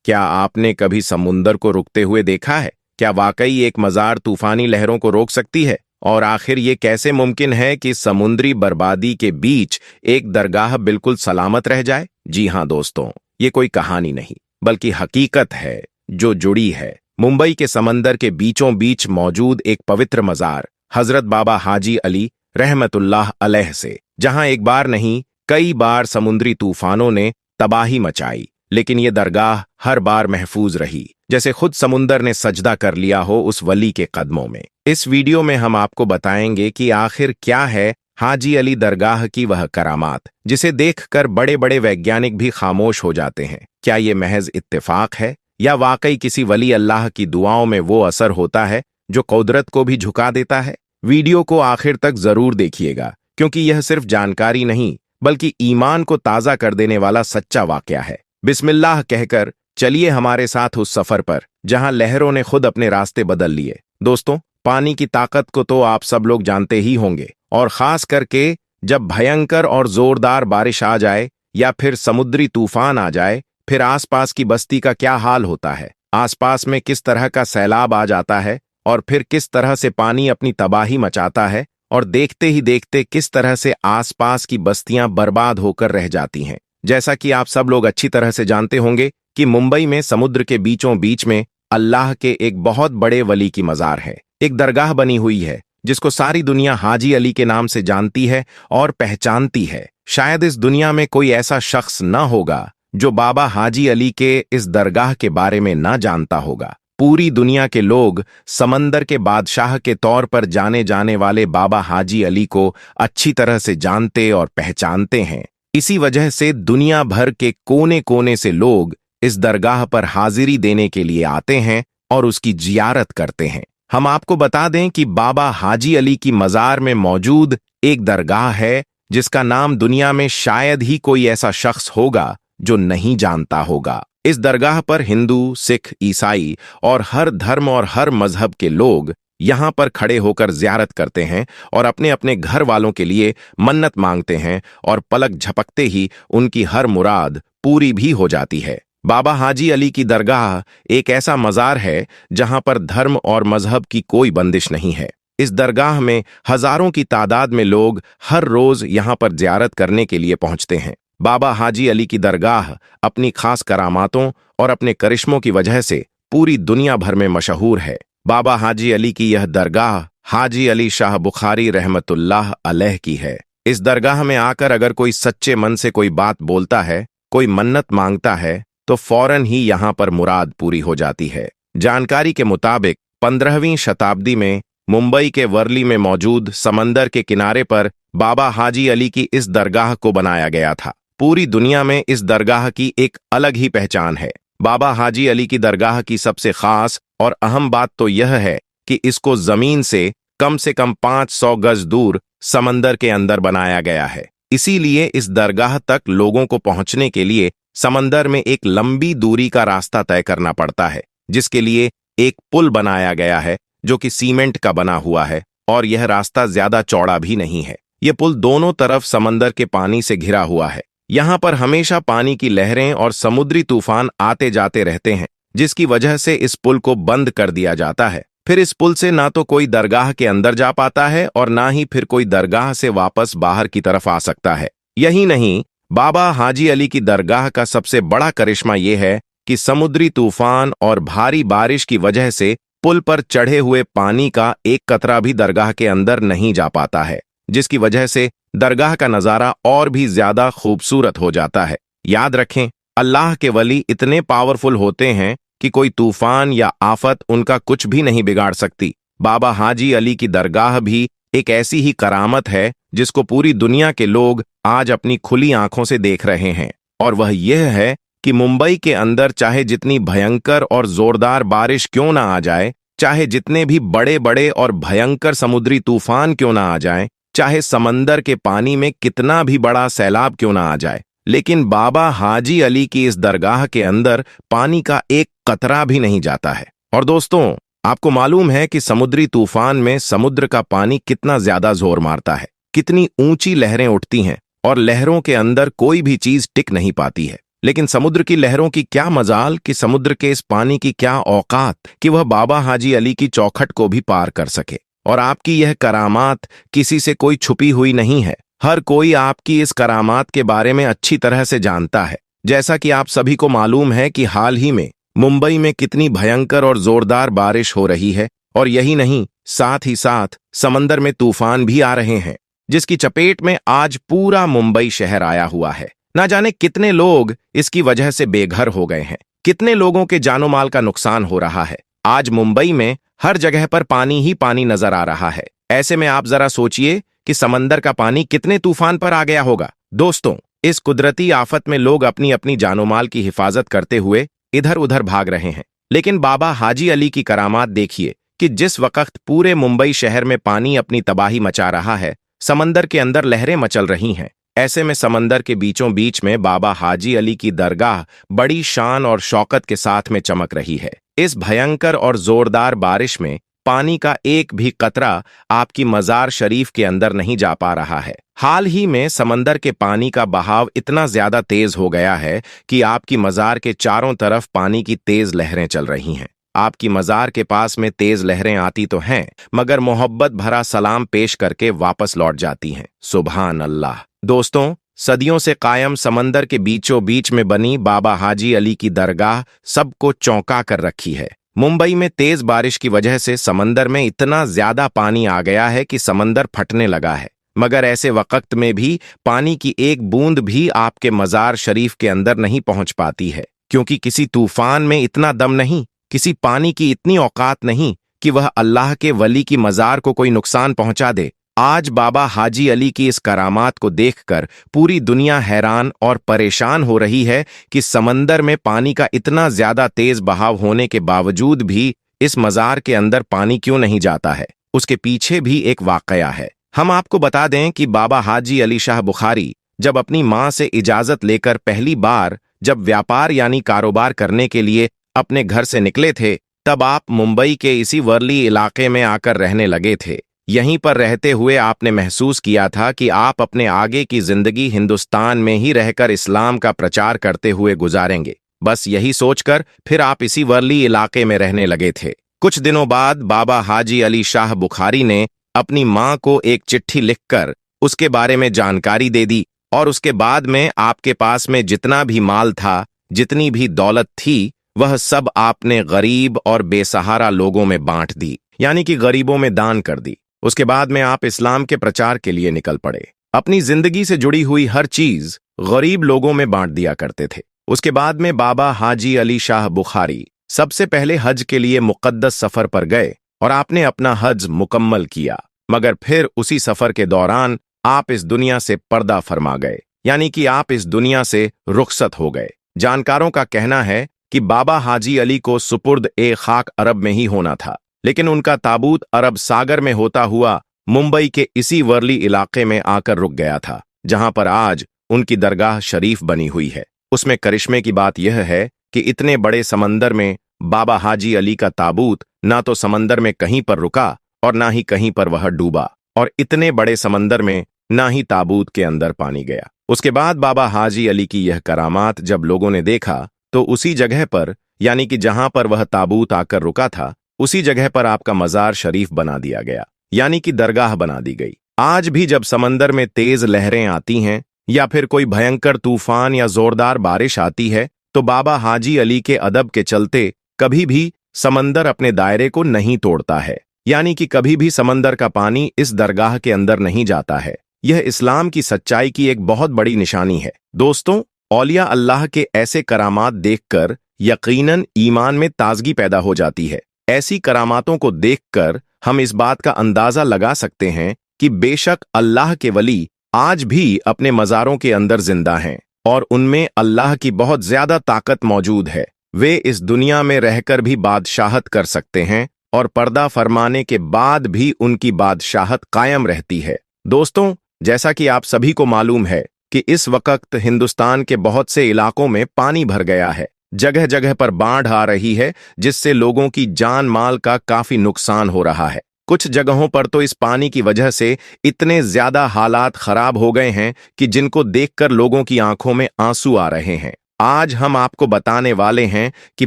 क्या आपने कभी समुंदर को रुकते हुए देखा है? क्या वाकई एक मज़ार तूफानी लहरों को रोक सकती है? और आखिर ये कैसे मुमकिन है कि समुद्री बर्बादी के बीच एक दरगाह बिल्कुल सलामत रह जाए? जी हाँ दोस्तों, ये कोई कहानी नहीं बल्कि हकीकत है जो जुड़ी है मुंबई के समंदर के बीचों बीच मौजूद एक पवित्र मज़ार हजरत बाबा हाजी अली रहमतुल्लाह अलैह से, जहां एक बार नहीं कई बार समुद्री तूफानों ने तबाही मचाई, लेकिन ये दरगाह हर बार महफूज रही, जैसे खुद समुंदर ने सजदा कर लिया हो उस वली के कदमों में। इस वीडियो में हम आपको बताएंगे कि आखिर क्या है हाजी अली दरगाह की वह करामात जिसे देखकर बड़े बड़े वैज्ञानिक भी खामोश हो जाते हैं। क्या ये महज इत्तेफाक है या वाकई किसी वली अल्लाह की दुआओं में वो असर होता है जो कुदरत को भी झुका देता है? वीडियो को आखिर तक जरूर देखिएगा, क्योंकि यह सिर्फ जानकारी नहीं बल्कि ईमान को ताज़ा कर देने वाला सच्चा वाकया है। बिस्मिल्लाह कहकर चलिए हमारे साथ उस सफर पर जहां लहरों ने खुद अपने रास्ते बदल लिए। दोस्तों, पानी की ताकत को तो आप सब लोग जानते ही होंगे, और खास करके जब भयंकर और जोरदार बारिश आ जाए या फिर समुद्री तूफान आ जाए, फिर आसपास की बस्ती का क्या हाल होता है। आसपास में किस तरह का सैलाब आ जाता है और फिर किस तरह से पानी अपनी तबाही मचाता है, और देखते ही देखते किस तरह से आसपास की बस्तियां बर्बाद होकर रह जाती हैं। जैसा कि आप सब लोग अच्छी तरह से जानते होंगे कि मुंबई में समुद्र के बीचों बीच में अल्लाह के एक बहुत बड़े वली की मज़ार है, एक दरगाह बनी हुई है जिसको सारी दुनिया हाजी अली के नाम से जानती है और पहचानती है। शायद इस दुनिया में कोई ऐसा शख्स न होगा जो बाबा हाजी अली के इस दरगाह के बारे में ना जानता होगा। पूरी दुनिया के लोग समंदर के बादशाह के तौर पर जाने जाने वाले बाबा हाजी अली को अच्छी तरह से जानते और पहचानते हैं। इसी वजह से दुनिया भर के कोने कोने से लोग इस दरगाह पर हाजिरी देने के लिए आते हैं और उसकी जियारत करते हैं। हम आपको बता दें कि बाबा हाजी अली की मज़ार में मौजूद एक दरगाह है जिसका नाम दुनिया में शायद ही कोई ऐसा शख्स होगा जो नहीं जानता होगा। इस दरगाह पर हिंदू, सिख, ईसाई और हर धर्म और हर मजहब के लोग यहाँ पर खड़े होकर ज़ियारत करते हैं और अपने अपने घर वालों के लिए मन्नत मांगते हैं, और पलक झपकते ही उनकी हर मुराद पूरी भी हो जाती है। बाबा हाजी अली की दरगाह एक ऐसा मज़ार है जहाँ पर धर्म और मजहब की कोई बंदिश नहीं है। इस दरगाह में हजारों की तादाद में लोग हर रोज यहाँ पर ज़ियारत करने के लिए पहुँचते हैं। बाबा हाजी अली की दरगाह अपनी खास करामातों और अपने करिश्मों की वजह से पूरी दुनिया भर में मशहूर है। बाबा हाजी अली की यह दरगाह हाजी अली शाह बुखारी रहमतुल्लाह अलैह की है। इस दरगाह में आकर अगर कोई सच्चे मन से कोई बात बोलता है, कोई मन्नत मांगता है, तो फौरन ही यहाँ पर मुराद पूरी हो जाती है। जानकारी के मुताबिक 15वीं शताब्दी में मुंबई के वर्ली में मौजूद समंदर के किनारे पर बाबा हाजी अली की इस दरगाह को बनाया गया था। पूरी दुनिया में इस दरगाह की एक अलग ही पहचान है। बाबा हाजी अली की दरगाह की सबसे खास और अहम बात तो यह है कि इसको जमीन से कम 500 गज दूर समंदर के अंदर बनाया गया है। इसीलिए इस दरगाह तक लोगों को पहुंचने के लिए समंदर में एक लंबी दूरी का रास्ता तय करना पड़ता है, जिसके लिए एक पुल बनाया गया है जो कि सीमेंट का बना हुआ है, और यह रास्ता ज्यादा चौड़ा भी नहीं है। यह पुल दोनों तरफ समंदर के पानी से घिरा हुआ है। यहाँ पर हमेशा पानी की लहरें और समुद्री तूफान आते जाते रहते हैं, जिसकी वजह से इस पुल को बंद कर दिया जाता है। फिर इस पुल से ना तो कोई दरगाह के अंदर जा पाता है और ना ही फिर कोई दरगाह से वापस बाहर की तरफ आ सकता है। यही नहीं, बाबा हाजी अली की दरगाह का सबसे बड़ा करिश्मा यह है कि समुद्री तूफान और भारी बारिश की वजह से पुल पर चढ़े हुए पानी का एक कतरा भी दरगाह के अंदर नहीं जा पाता है, जिसकी वजह से दरगाह का नज़ारा और भी ज्यादा खूबसूरत हो जाता है। याद रखें, अल्लाह के वली इतने पावरफुल होते हैं कि कोई तूफान या आफत उनका कुछ भी नहीं बिगाड़ सकती। बाबा हाजी अली की दरगाह भी एक ऐसी ही करामत है जिसको पूरी दुनिया के लोग आज अपनी खुली आंखों से देख रहे हैं, और वह यह है कि मुंबई के अंदर चाहे जितनी भयंकर और जोरदार बारिश क्यों ना आ जाए, चाहे जितने भी बड़े बड़े और भयंकर समुद्री तूफान क्यों ना आ जाए, चाहे समंदर के पानी में कितना भी बड़ा सैलाब क्यों ना आ जाए, लेकिन बाबा हाजी अली की इस दरगाह के अंदर पानी का एक कतरा भी नहीं जाता है। और दोस्तों, आपको मालूम है कि समुद्री तूफान में समुद्र का पानी कितना ज्यादा जोर मारता है, कितनी ऊंची लहरें उठती हैं, और लहरों के अंदर कोई भी चीज टिक नहीं पाती है। लेकिन समुद्र की लहरों की क्या मजाल कि समुद्र के इस पानी की क्या औकात कि वह बाबा हाजी अली की चौखट को भी पार कर सके। और आपकी यह करामात किसी से कोई छुपी हुई नहीं है। हर कोई आपकी इस करामात के बारे में अच्छी तरह से जानता है। जैसा कि आप सभी को मालूम है कि हाल ही में मुंबई में कितनी भयंकर और जोरदार बारिश हो रही है, और यही नहीं, साथ ही साथ समंदर में तूफान भी आ रहे हैं, जिसकी चपेट में आज पूरा मुंबई शहर आया हुआ है। ना जाने कितने लोग इसकी वजह से बेघर हो गए हैं, कितने लोगों के जानो माल का नुकसान हो रहा है। आज मुंबई में हर जगह पर पानी ही पानी नजर आ रहा है। ऐसे में आप जरा सोचिए कि समंदर का पानी कितने तूफान पर आ गया होगा। दोस्तों, इस कुदरती आफत में लोग अपनी अपनी जानो माल की हिफाजत करते हुए इधर उधर भाग रहे हैं, लेकिन बाबा हाजी अली की करामात देखिए कि जिस वक्त पूरे मुंबई शहर में पानी अपनी तबाही मचा रहा है, समंदर के अंदर लहरें मचल रही हैं। ऐसे में समंदर के बीचों बीच में बाबा हाजी अली की दरगाह बड़ी शान और शौकत के साथ में चमक रही है। इस भयंकर और जोरदार बारिश में पानी का एक भी कतरा आपकी मजार शरीफ के अंदर नहीं जा पा रहा है। हाल ही में समंदर के पानी का बहाव इतना ज्यादा तेज हो गया है कि आपकी मजार के चारों तरफ पानी की तेज लहरें चल रही हैं। आपकी मजार के पास में तेज लहरें आती तो हैं, मगर मोहब्बत भरा सलाम पेश करके वापस लौट जाती हैं। सुभान अल्लाह। दोस्तों, सदियों से कायम समंदर के बीचों बीच में बनी बाबा हाजी अली की दरगाह सबको चौंका कर रखी है। मुंबई में तेज बारिश की वजह से समंदर में इतना ज्यादा पानी आ गया है कि समंदर फटने लगा है, मगर ऐसे वक्त में भी पानी की एक बूंद भी आपके मजार शरीफ के अंदर नहीं पहुंच पाती है, क्योंकि किसी तूफान में इतना दम नहीं, किसी पानी की इतनी औकात नहीं कि वह अल्लाह के वली की मजार को कोई नुकसान पहुंचा दे। आज बाबा हाजी अली की इस करामात को देखकर पूरी दुनिया हैरान और परेशान हो रही है कि समंदर में पानी का इतना ज्यादा तेज बहाव होने के बावजूद भी इस मजार के अंदर पानी क्यों नहीं जाता है। उसके पीछे भी एक वाकया है। हम आपको बता दें कि बाबा हाजी अली शाह बुखारी जब अपनी मां से इजाजत लेकर पहली बार जब व्यापार यानी कारोबार करने के लिए अपने घर से निकले थे, तब आप मुंबई के इसी वर्ली इलाके में आकर रहने लगे थे। यहीं पर रहते हुए आपने महसूस किया था कि आप अपने आगे की जिंदगी हिंदुस्तान में ही रहकर इस्लाम का प्रचार करते हुए गुजारेंगे। बस यही सोचकर फिर आप इसी वर्ली इलाके में रहने लगे थे। कुछ दिनों बाद बाबा हाजी अली शाह बुखारी ने अपनी मां को एक चिट्ठी लिखकर उसके बारे में जानकारी दे दी, और उसके बाद में आपके पास में जितना भी माल था, जितनी भी दौलत थी, वह सब आपने गरीब और बेसहारा लोगों में बांट दी, यानी कि गरीबों में दान कर दी। उसके बाद में आप इस्लाम के प्रचार के लिए निकल पड़े। अपनी जिंदगी से जुड़ी हुई हर चीज गरीब लोगों में बांट दिया करते थे। उसके बाद में बाबा हाजी अली शाह बुखारी सबसे पहले हज के लिए मुकद्दस सफर पर गए और आपने अपना हज मुकम्मल किया, मगर फिर उसी सफर के दौरान आप इस दुनिया से पर्दा फरमा गए, यानी कि आप इस दुनिया से रुखसत हो गए। जानकारों का कहना है कि बाबा हाजी अली को सुपुर्द ए खाक अरब में ही होना था, लेकिन उनका ताबूत अरब सागर में होता हुआ मुंबई के इसी वर्ली इलाके में आकर रुक गया था, जहां पर आज उनकी दरगाह शरीफ बनी हुई है। उसमें करिश्मे की बात यह है कि इतने बड़े समंदर में बाबा हाजी अली का ताबूत ना तो समंदर में कहीं पर रुका और ना ही कहीं पर वह डूबा, और इतने बड़े समंदर में ना ही ताबूत के अंदर पानी गया। उसके बाद बाबा हाजी अली की यह करामात जब लोगों ने देखा, तो उसी जगह पर, यानी कि जहां पर वह ताबूत आकर रुका था, उसी जगह पर आपका मजार शरीफ बना दिया गया, यानी कि दरगाह बना दी गई। आज भी जब समंदर में तेज लहरें आती हैं या फिर कोई भयंकर तूफान या जोरदार बारिश आती है, तो बाबा हाजी अली के अदब के चलते कभी भी समंदर अपने दायरे को नहीं तोड़ता है, यानी कि कभी भी समंदर का पानी इस दरगाह के अंदर नहीं जाता है। यह इस्लाम की सच्चाई की एक बहुत बड़ी निशानी है। दोस्तों, औलिया अल्लाह के ऐसे करामात देखकर यकीनन ईमान में ताजगी पैदा हो जाती है। ऐसी करामातों को देखकर हम इस बात का अंदाजा लगा सकते हैं कि बेशक अल्लाह के वली आज भी अपने मज़ारों के अंदर जिंदा हैं और उनमें अल्लाह की बहुत ज्यादा ताकत मौजूद है। वे इस दुनिया में रहकर भी बादशाहत कर सकते हैं और पर्दा फरमाने के बाद भी उनकी बादशाहत कायम रहती है। दोस्तों, जैसा कि आप सभी को मालूम है कि इस वक्त हिंदुस्तान के बहुत से इलाकों में पानी भर गया है, जगह जगह पर बाढ़ आ रही है, जिससे लोगों की जान माल का काफी नुकसान हो रहा है। कुछ जगहों पर तो इस पानी की वजह से इतने ज्यादा हालात खराब हो गए हैं कि जिनको देखकर लोगों की आंखों में आंसू आ रहे हैं। आज हम आपको बताने वाले हैं कि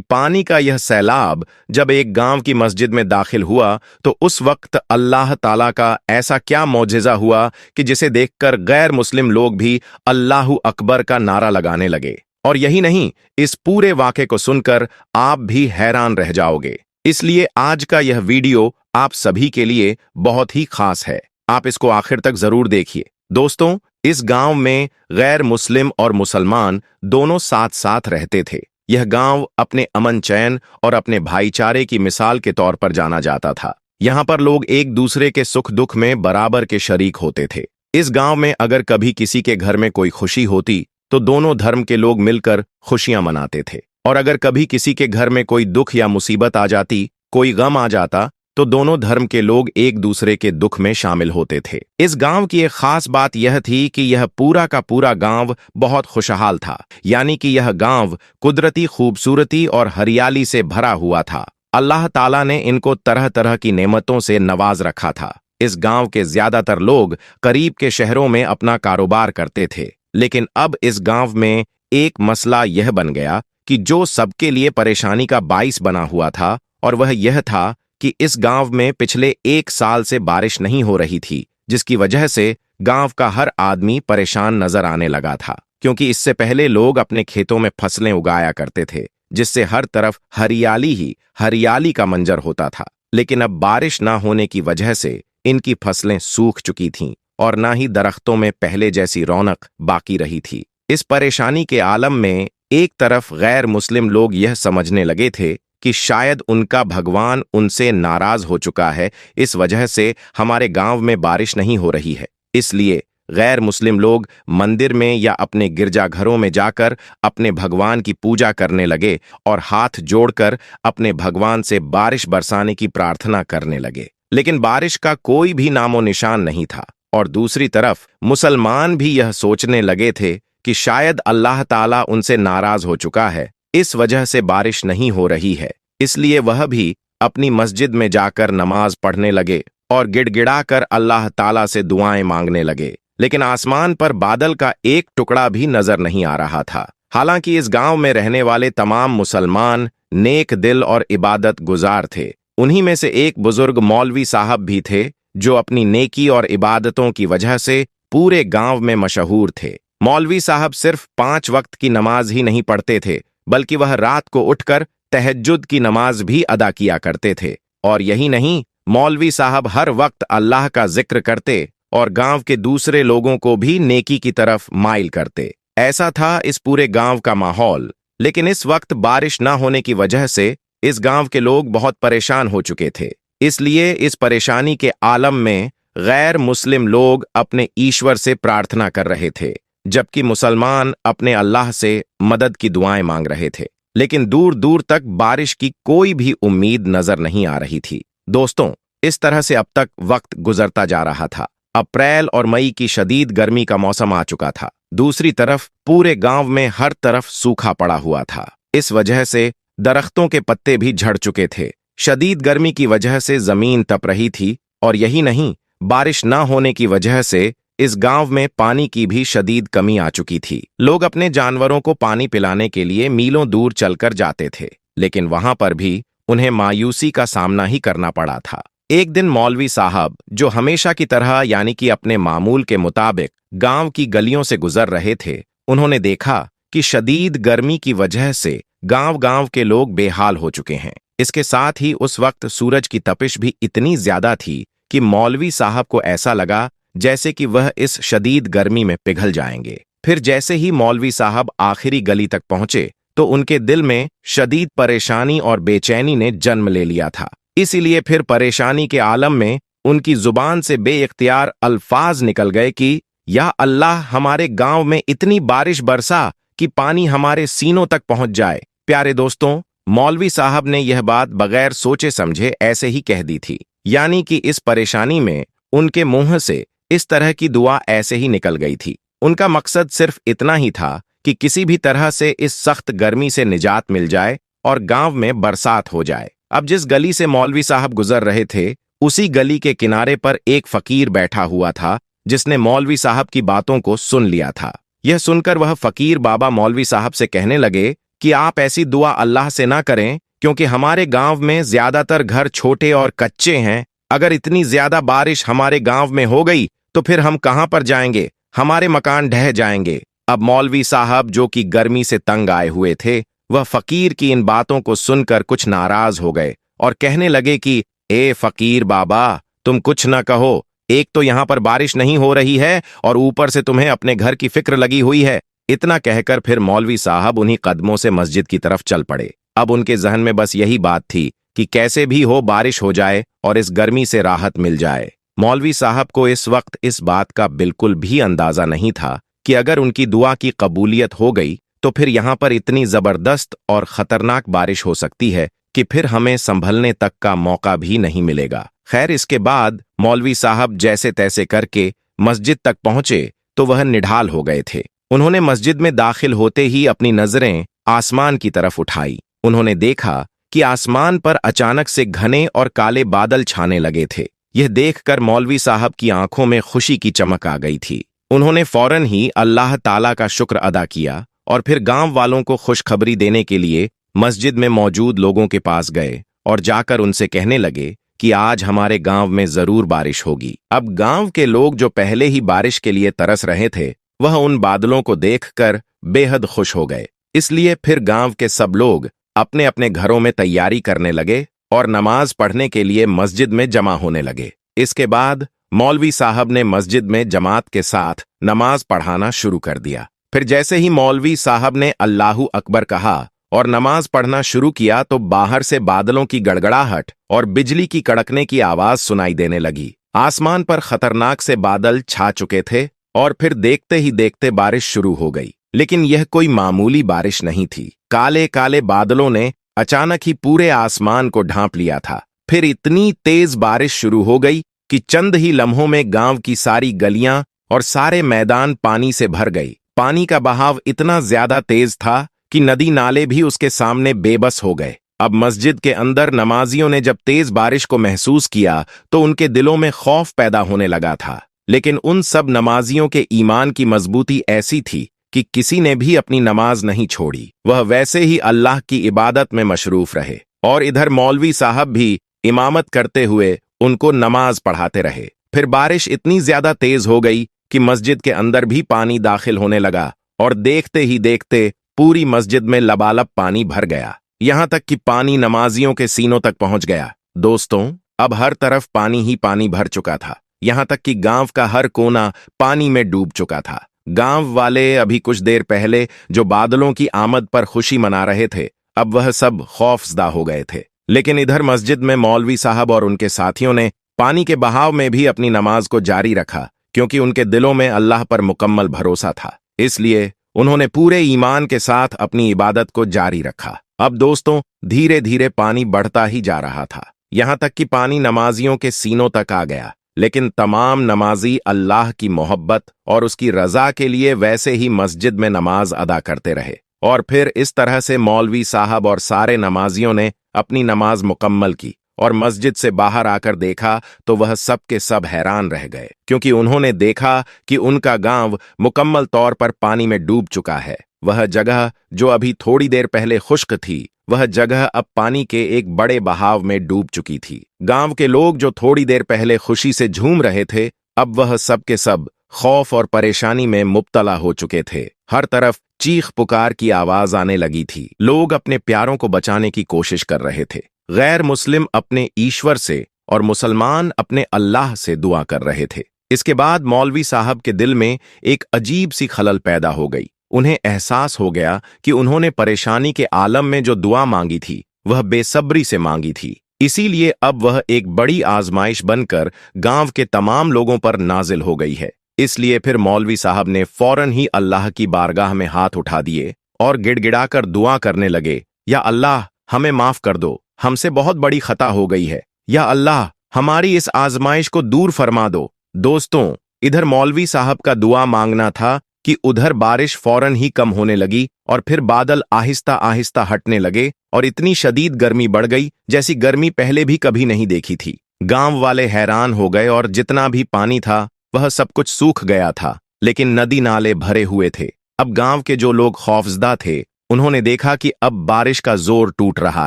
पानी का यह सैलाब जब एक गांव की मस्जिद में दाखिल हुआ तो उस वक्त अल्लाह ताला का ऐसा क्या मौजिज़ा हुआ कि जिसे देखकर गैर मुस्लिम लोग भी अल्लाहु अकबर का नारा लगाने लगे। और यही नहीं, इस पूरे वाक़े को सुनकर आप भी हैरान रह जाओगे। इसलिए आज का यह वीडियो आप सभी के लिए बहुत ही खास है। आप इसको आखिर तक जरूर देखिए। दोस्तों, इस गांव में गैर मुस्लिम और मुसलमान दोनों साथ साथ रहते थे। यह गांव अपने अमन चैन और अपने भाईचारे की मिसाल के तौर पर जाना जाता था। यहाँ पर लोग एक दूसरे के सुख दुख में बराबर के शरीक होते थे। इस गांव में अगर कभी किसी के घर में कोई खुशी होती तो दोनों धर्म के लोग मिलकर खुशियां मनाते थे, और अगर कभी किसी के घर में कोई दुख या मुसीबत आ जाती, कोई गम आ जाता, तो दोनों धर्म के लोग एक दूसरे के दुख में शामिल होते थे। इस गांव की एक खास बात यह थी कि यह पूरा का पूरा गांव बहुत खुशहाल था, यानी कि यह गांव कुदरती खूबसूरती और हरियाली से भरा हुआ था। अल्लाह ताला ने इनको तरह तरह की नेमतों से नवाज रखा था। इस गांव के ज्यादातर लोग करीब के शहरों में अपना कारोबार करते थे, लेकिन अब इस गांव में एक मसला यह बन गया कि जो सबके लिए परेशानी का बाइस बना हुआ था, और वह यह था कि इस गांव में पिछले 1 साल से बारिश नहीं हो रही थी, जिसकी वजह से गांव का हर आदमी परेशान नजर आने लगा था। क्योंकि इससे पहले लोग अपने खेतों में फसलें उगाया करते थे, जिससे हर तरफ हरियाली ही हरियाली का मंजर होता था। लेकिन अब बारिश ना होने की वजह से इनकी फसलें सूख चुकी थीं और ना ही दरख्तों में पहले जैसी रौनक बाकी रही थी। इस परेशानी के आलम में एक तरफ गैर मुस्लिम लोग यह समझने लगे थे कि शायद उनका भगवान उनसे नाराज हो चुका है, इस वजह से हमारे गांव में बारिश नहीं हो रही है। इसलिए गैर मुस्लिम लोग मंदिर में या अपने गिरजाघरों में जाकर अपने भगवान की पूजा करने लगे और हाथ जोड़कर अपने भगवान से बारिश बरसाने की प्रार्थना करने लगे। लेकिन बारिश का कोई भी नामो निशान नहीं था। और दूसरी तरफ मुसलमान भी यह सोचने लगे थे कि शायद अल्लाह ताला उनसे नाराज हो चुका है, इस वजह से बारिश नहीं हो रही है। इसलिए वह भी अपनी मस्जिद में जाकर नमाज पढ़ने लगे और गिड़गिड़ाकर अल्लाह ताला से दुआएं मांगने लगे। लेकिन आसमान पर बादल का एक टुकड़ा भी नजर नहीं आ रहा था। हालांकि इस गांव में रहने वाले तमाम मुसलमान नेक दिल और इबादत गुजार थे। उन्हीं में से एक बुजुर्ग मौलवी साहब भी थे, जो अपनी नेकी और इबादतों की वजह से पूरे गांव में मशहूर थे। मौलवी साहब सिर्फ 5 वक्त की नमाज ही नहीं पढ़ते थे, बल्कि वह रात को उठकर तहज्जुद की नमाज भी अदा किया करते थे। और यही नहीं, मौलवी साहब हर वक्त अल्लाह का जिक्र करते और गांव के दूसरे लोगों को भी नेकी की तरफ माइल करते। ऐसा था इस पूरे गांव का माहौल। लेकिन इस वक्त बारिश न होने की वजह से इस गांव के लोग बहुत परेशान हो चुके थे। इसलिए इस परेशानी के आलम में गैर मुस्लिम लोग अपने ईश्वर से प्रार्थना कर रहे थे, जबकि मुसलमान अपने अल्लाह से मदद की दुआएं मांग रहे थे। लेकिन दूर दूर तक बारिश की कोई भी उम्मीद नजर नहीं आ रही थी। दोस्तों, इस तरह से अब तक वक्त गुजरता जा रहा था। अप्रैल और मई की शदीद गर्मी का मौसम आ चुका था। दूसरी तरफ पूरे गांव में हर तरफ सूखा पड़ा हुआ था। इस वजह से दरख्तों के पत्ते भी झड़ चुके थे। शदीद गर्मी की वजह से जमीन तप रही थी, और यही नहीं, बारिश न होने की वजह से इस गांव में पानी की भी शदीद कमी आ चुकी थी। लोग अपने जानवरों को पानी पिलाने के लिए मीलों दूर चलकर जाते थे, लेकिन वहां पर भी उन्हें मायूसी का सामना ही करना पड़ा था। एक दिन मौलवी साहब, जो हमेशा की तरह यानी कि अपने मामूल के मुताबिक गांव की गलियों से गुजर रहे थे, उन्होंने देखा कि शदीद गर्मी की वजह से गांव गांव के लोग बेहाल हो चुके हैं। इसके साथ ही उस वक्त सूरज की तपिश भी इतनी ज्यादा थी कि मौलवी साहब को ऐसा लगा जैसे कि वह इस शदीद गर्मी में पिघल जाएंगे। फिर जैसे ही मौलवी साहब आखिरी गली तक पहुंचे तो उनके दिल में शदीद परेशानी और बेचैनी ने जन्म ले लिया था। इसीलिए फिर परेशानी के आलम में उनकी जुबान से बेइख्तियार अल्फाज निकल गए कि या अल्लाह, हमारे गांव में इतनी बारिश बरसा कि पानी हमारे सीनों तक पहुंच जाए। प्यारे दोस्तों, मौलवी साहब ने यह बात बगैर सोचे समझे ऐसे ही कह दी थी, यानी कि इस परेशानी में उनके मुंह से इस तरह की दुआ ऐसे ही निकल गई थी। उनका मकसद सिर्फ इतना ही था कि किसी भी तरह से इस सख्त गर्मी से निजात मिल जाए और गांव में बरसात हो जाए। अब जिस गली से मौलवी साहब गुजर रहे थे, उसी गली के किनारे पर एक फकीर बैठा हुआ था, जिसने मौलवी साहब की बातों को सुन लिया था। यह सुनकर वह फकीर बाबा मौलवी साहब से कहने लगे कि आप ऐसी दुआ अल्लाह से ना करें, क्योंकि हमारे गांव में ज्यादातर घर छोटे और कच्चे हैं। अगर इतनी ज्यादा बारिश हमारे गांव में हो गई तो फिर हम कहां पर जाएंगे, हमारे मकान ढह जाएंगे। अब मौलवी साहब, जो कि गर्मी से तंग आए हुए थे, वह फकीर की इन बातों को सुनकर कुछ नाराज हो गए और कहने लगे कि ए फकीर बाबा, तुम कुछ न कहो। एक तो यहां पर बारिश नहीं हो रही है और ऊपर से तुम्हें अपने घर की फिक्र लगी हुई है। इतना कहकर फिर मौलवी साहब उन्हीं कदमों से मस्जिद की तरफ चल पड़े। अब उनके जहन में बस यही बात थी कि कैसे भी हो बारिश हो जाए और इस गर्मी से राहत मिल जाए। मौलवी साहब को इस वक्त इस बात का बिल्कुल भी अंदाजा नहीं था कि अगर उनकी दुआ की कबूलियत हो गई तो फिर यहां पर इतनी जबरदस्त और खतरनाक बारिश हो सकती है कि फिर हमें संभलने तक का मौका भी नहीं मिलेगा। खैर, इसके बाद मौलवी साहब जैसे तैसे करके मस्जिद तक पहुंचे तो वह निढाल हो गए थे। उन्होंने मस्जिद में दाखिल होते ही अपनी नजरें आसमान की तरफ उठाई। उन्होंने देखा कि आसमान पर अचानक से घने और काले बादल छाने लगे थे। यह देखकर मौलवी साहब की आंखों में खुशी की चमक आ गई थी। उन्होंने फौरन ही अल्लाह ताला का शुक्र अदा किया और फिर गांव वालों को खुशखबरी देने के लिए मस्जिद में मौजूद लोगों के पास गए और जाकर उनसे कहने लगे कि आज हमारे गांव में जरूर बारिश होगी। अब गांव के लोग, जो पहले ही बारिश के लिए तरस रहे थे, वह उन बादलों को देखकर बेहद खुश हो गए। इसलिए फिर गांव के सब लोग अपने अपने घरों में तैयारी करने लगे और नमाज पढ़ने के लिए मस्जिद में जमा होने लगे। इसके बाद मौलवी साहब ने मस्जिद में जमात के साथ नमाज पढ़ाना शुरू कर दिया। फिर जैसे ही मौलवी साहब ने अल्लाहू अकबर कहा और नमाज पढ़ना शुरू किया तो बाहर से बादलों की गड़गड़ाहट और बिजली की कड़कने की आवाज सुनाई देने लगी। आसमान पर खतरनाक से बादल छा चुके थे और फिर देखते ही देखते बारिश शुरू हो गई। लेकिन यह कोई मामूली बारिश नहीं थी। काले काले बादलों ने अचानक ही पूरे आसमान को ढांप लिया था। फिर इतनी तेज बारिश शुरू हो गई कि चंद ही लम्हों में गांव की सारी गलियां और सारे मैदान पानी से भर गई। पानी का बहाव इतना ज्यादा तेज था कि नदी नाले भी उसके सामने बेबस हो गए। अब मस्जिद के अंदर नमाजियों ने जब तेज बारिश को महसूस किया तो उनके दिलों में खौफ पैदा होने लगा था। लेकिन उन सब नमाजियों के ईमान की मजबूती ऐसी थी कि किसी ने भी अपनी नमाज नहीं छोड़ी। वह वैसे ही अल्लाह की इबादत में मशरूफ रहे और इधर मौलवी साहब भी इमामत करते हुए उनको नमाज पढ़ाते रहे। फिर बारिश इतनी ज्यादा तेज हो गई कि मस्जिद के अंदर भी पानी दाखिल होने लगा और देखते ही देखते पूरी मस्जिद में लबालब पानी भर गया। यहां तक कि पानी नमाजियों के सीनों तक पहुंच गया। दोस्तों, अब हर तरफ पानी ही पानी भर चुका था। यहां तक कि गांव का हर कोना पानी में डूब चुका था। गांव वाले अभी कुछ देर पहले जो बादलों की आमद पर खुशी मना रहे थे, अब वह सब खौफजदा हो गए थे। लेकिन इधर मस्जिद में मौलवी साहब और उनके साथियों ने पानी के बहाव में भी अपनी नमाज को जारी रखा, क्योंकि उनके दिलों में अल्लाह पर मुकम्मल भरोसा था। इसलिए उन्होंने पूरे ईमान के साथ अपनी इबादत को जारी रखा। अब दोस्तों, धीरे धीरे पानी बढ़ता ही जा रहा था, यहां तक कि पानी नमाजियों के सीनों तक आ गया। लेकिन तमाम नमाजी अल्लाह की मोहब्बत और उसकी रजा के लिए वैसे ही मस्जिद में नमाज अदा करते रहे। और फिर इस तरह से मौलवी साहब और सारे नमाजियों ने अपनी नमाज मुकम्मल की और मस्जिद से बाहर आकर देखा तो वह सब के सब हैरान रह गए, क्योंकि उन्होंने देखा कि उनका गांव मुकम्मल तौर पर पानी में डूब चुका है। वह जगह जो अभी थोड़ी देर पहले खुश्क थी, वह जगह अब पानी के एक बड़े बहाव में डूब चुकी थी। गांव के लोग जो थोड़ी देर पहले खुशी से झूम रहे थे, अब वह सब के सब खौफ और परेशानी में मुब्तला हो चुके थे। हर तरफ चीख पुकार की आवाज आने लगी थी। लोग अपने प्यारों को बचाने की कोशिश कर रहे थे। गैर मुस्लिम अपने ईश्वर से और मुसलमान अपने अल्लाह से दुआ कर रहे थे। इसके बाद मौलवी साहब के दिल में एक अजीब सी खलल पैदा हो गई। उन्हें एहसास हो गया कि उन्होंने परेशानी के आलम में जो दुआ मांगी थी, वह बेसब्री से मांगी थी। इसीलिए अब वह एक बड़ी आजमाइश बनकर गांव के तमाम लोगों पर नाजिल हो गई है। इसलिए फिर मौलवी साहब ने फौरन ही अल्लाह की बारगाह में हाथ उठा दिए और गिड़गिड़ाकर दुआ करने लगे, या अल्लाह, हमें माफ कर दो, हमसे बहुत बड़ी खता हो गई है। या अल्लाह, हमारी इस आजमाइश को दूर फरमा दो। दोस्तों, इधर मौलवी साहब का दुआ मांगना था कि उधर बारिश फौरन ही कम होने लगी और फिर बादल आहिस्ता आहिस्ता हटने लगे और इतनी शदीद गर्मी बढ़ गई जैसी गर्मी पहले भी कभी नहीं देखी थी। गांव वाले हैरान हो गए और जितना भी पानी था वह सब कुछ सूख गया था। लेकिन नदी नाले भरे हुए थे। अब गांव के जो लोग खौफजदा थे, उन्होंने देखा कि अब बारिश का जोर टूट रहा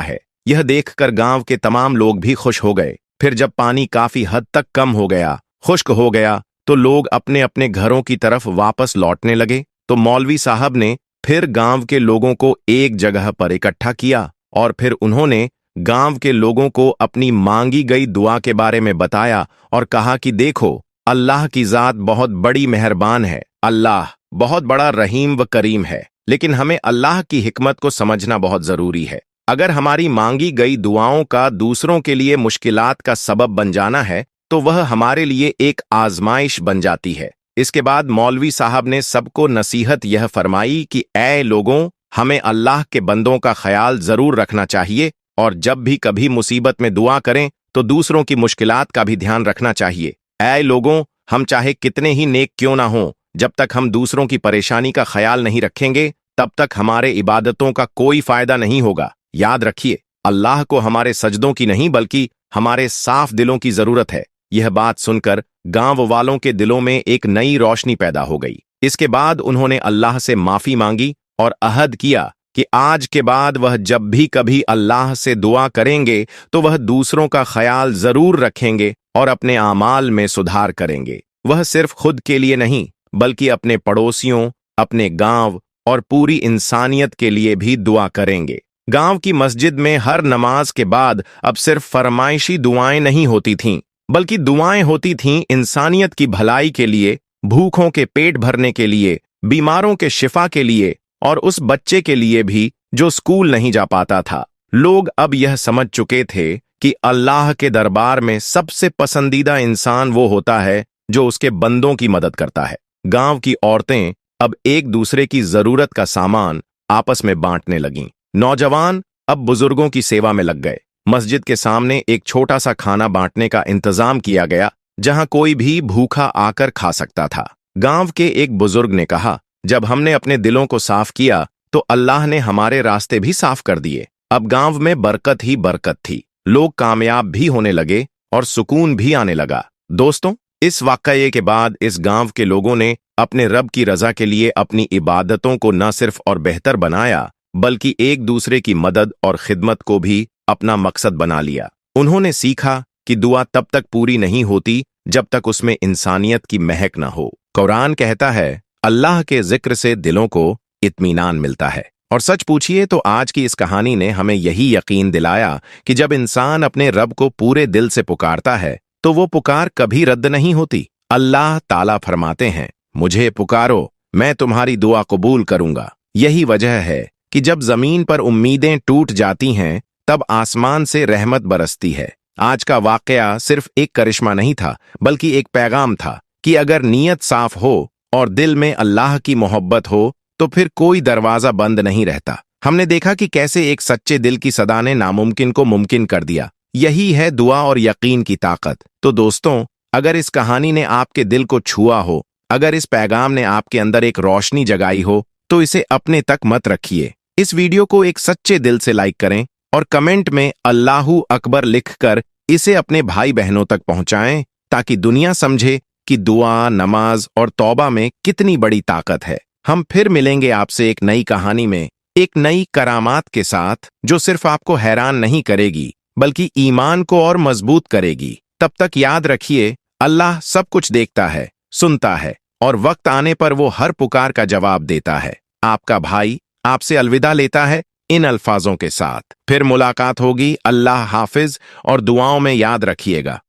है। यह देखकर गांव के तमाम लोग भी खुश हो गए। फिर जब पानी काफी हद तक कम हो गया, खुश्क हो गया, तो लोग अपने अपने घरों की तरफ वापस लौटने लगे। तो मौलवी साहब ने फिर गांव के लोगों को एक जगह पर इकट्ठा किया और फिर उन्होंने गांव के लोगों को अपनी मांगी गई दुआ के बारे में बताया और कहा कि देखो, अल्लाह की जात बहुत बड़ी मेहरबान है, अल्लाह बहुत बड़ा रहीम व करीम है। लेकिन हमें अल्लाह की हिकमत को समझना बहुत जरूरी है। अगर हमारी मांगी गई दुआओं का दूसरों के लिए मुश्किलात का सबब बन जाना है, तो वह हमारे लिए एक आजमाइश बन जाती है। इसके बाद मौलवी साहब ने सबको नसीहत यह फरमाई कि ऐ लोगों, हमें अल्लाह के बंदों का ख्याल जरूर रखना चाहिए और जब भी कभी मुसीबत में दुआ करें तो दूसरों की मुश्किलात का भी ध्यान रखना चाहिए। ऐ लोगों, हम चाहे कितने ही नेक क्यों ना हों, जब तक हम दूसरों की परेशानी का ख्याल नहीं रखेंगे, तब तक हमारे इबादतों का कोई फायदा नहीं होगा। याद रखिए, अल्लाह को हमारे सजदों की नहीं बल्कि हमारे साफ दिलों की जरूरत है। यह बात सुनकर गांव वालों के दिलों में एक नई रोशनी पैदा हो गई। इसके बाद उन्होंने अल्लाह से माफी मांगी और अहद किया कि आज के बाद वह जब भी कभी अल्लाह से दुआ करेंगे तो वह दूसरों का ख्याल जरूर रखेंगे और अपने आमाल में सुधार करेंगे। वह सिर्फ खुद के लिए नहीं बल्कि अपने पड़ोसियों, अपने गांव और पूरी इंसानियत के लिए भी दुआ करेंगे। गांव की मस्जिद में हर नमाज के बाद अब सिर्फ फरमाइशी दुआएं नहीं होती थीं, बल्कि दुआएं होती थीं इंसानियत की भलाई के लिए, भूखों के पेट भरने के लिए, बीमारों के शिफा के लिए और उस बच्चे के लिए भी जो स्कूल नहीं जा पाता था। लोग अब यह समझ चुके थे कि अल्लाह के दरबार में सबसे पसंदीदा इंसान वो होता है जो उसके बंदों की मदद करता है। गांव की औरतें अब एक दूसरे की जरूरत का सामान आपस में बांटने लगीं। नौजवान अब बुजुर्गों की सेवा में लग गए। मस्जिद के सामने एक छोटा सा खाना बांटने का इंतजाम किया गया, जहां कोई भी भूखा आकर खा सकता था। गांव के एक बुजुर्ग ने कहा, जब हमने अपने दिलों को साफ किया तो अल्लाह ने हमारे रास्ते भी साफ कर दिए। अब गांव में बरकत ही बरकत थी। लोग कामयाब भी होने लगे और सुकून भी आने लगा। दोस्तों, इस वाकये के बाद इस गांव के लोगों ने अपने रब की रजा के लिए अपनी इबादतों को न सिर्फ और बेहतर बनाया, बल्कि एक दूसरे की मदद और खिदमत को भी अपना मकसद बना लिया। उन्होंने सीखा कि दुआ तब तक पूरी नहीं होती जब तक उसमें इंसानियत की महक न हो। कुरान कहता है, अल्लाह के जिक्र से दिलों को इत्मीनान मिलता है। और सच पूछिए तो आज की इस कहानी ने हमें यही यकीन दिलाया कि जब इंसान अपने रब को पूरे दिल से पुकारता है तो वो पुकार कभी रद्द नहीं होती। अल्लाह ताला फरमाते हैं, मुझे पुकारो, मैं तुम्हारी दुआ कबूल करूंगा। यही वजह है कि जब जमीन पर उम्मीदें टूट जाती हैं, तब आसमान से रहमत बरसती है। आज का वाकया सिर्फ एक करिश्मा नहीं था, बल्कि एक पैगाम था कि अगर नीयत साफ हो और दिल में अल्लाह की मोहब्बत हो तो फिर कोई दरवाजा बंद नहीं रहता। हमने देखा कि कैसे एक सच्चे दिल की सदा ने नामुमकिन को मुमकिन कर दिया। यही है दुआ और यकीन की ताकत। तो दोस्तों, अगर इस कहानी ने आपके दिल को छुआ हो, अगर इस पैगाम ने आपके अंदर एक रोशनी जगाई हो, तो इसे अपने तक मत रखिए। इस वीडियो को एक सच्चे दिल से लाइक करें और कमेंट में अल्लाहू अकबर लिखकर इसे अपने भाई बहनों तक पहुंचाएं, ताकि दुनिया समझे कि दुआ, नमाज और तौबा में कितनी बड़ी ताकत है। हम फिर मिलेंगे आपसे एक नई कहानी में, एक नई करामात के साथ, जो सिर्फ आपको हैरान नहीं करेगी बल्कि ईमान को और मजबूत करेगी। तब तक याद रखिए, अल्लाह सब कुछ देखता है, सुनता है और वक्त आने पर वो हर पुकार का जवाब देता है। आपका भाई आपसे अलविदा लेता है इन अल्फाजों के साथ। फिर मुलाकात होगी। अल्लाह हाफिज और दुआओं में याद रखिएगा।